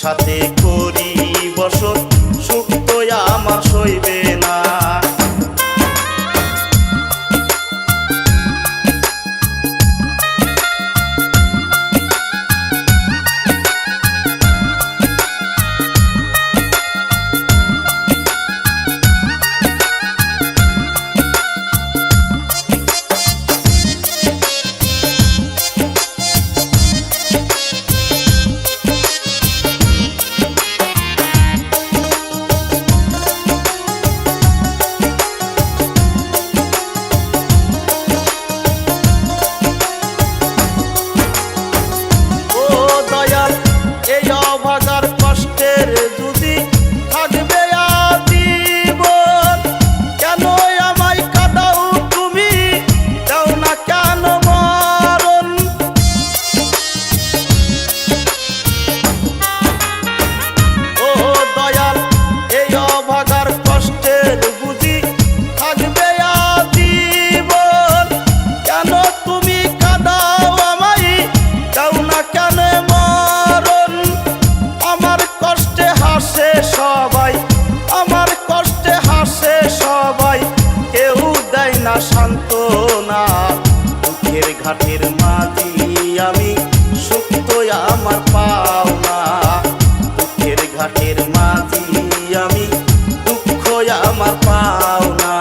সাথে করি বসত, সুখ তো আমার সইবে না। সবাই আমার কষ্টে হাসে, সবাই কেউ দেয় না সান্ত্বনা। দুঃখের ঘাটের মাঝি আমি, সুখ তো আমার পাওনা। দুঃখের ঘাটের মাঝি আমি, দুঃখ আমার পাওনা।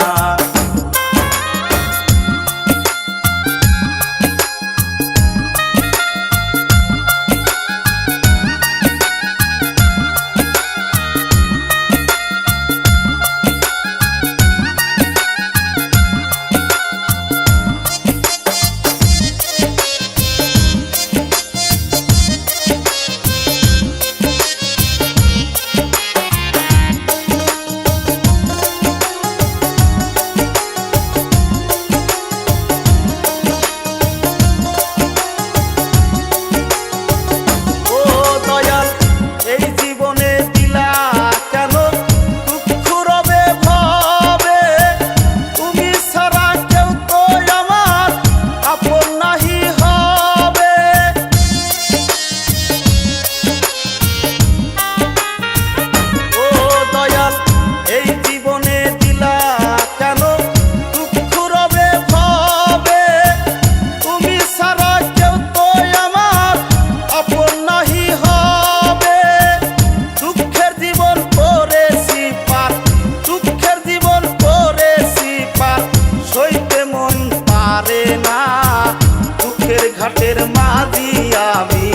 ঘাটের মাঝি আমি,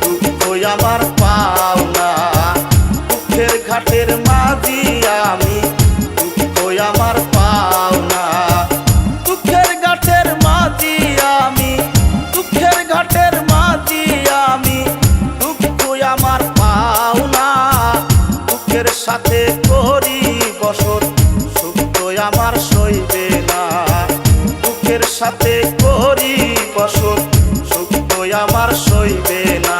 দুঃখ আমার পাওনা। দুঃখের ঘাটের মাঝি আমি, দুঃখ আমার পাওনা। দুঃখের ঘাটের মাঝি আমি, দুঃখের ঘাটের মাঝি আমি, দুঃখ আমার পাওনা। দুঃখের সাথে করি বসত, সুখ তো আমার সইবে না। দুঃখের সাথে করি বসত, আমার সইবে না।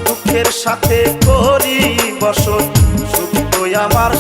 দুঃখের সাথে করি বসত, সুখ তো আমার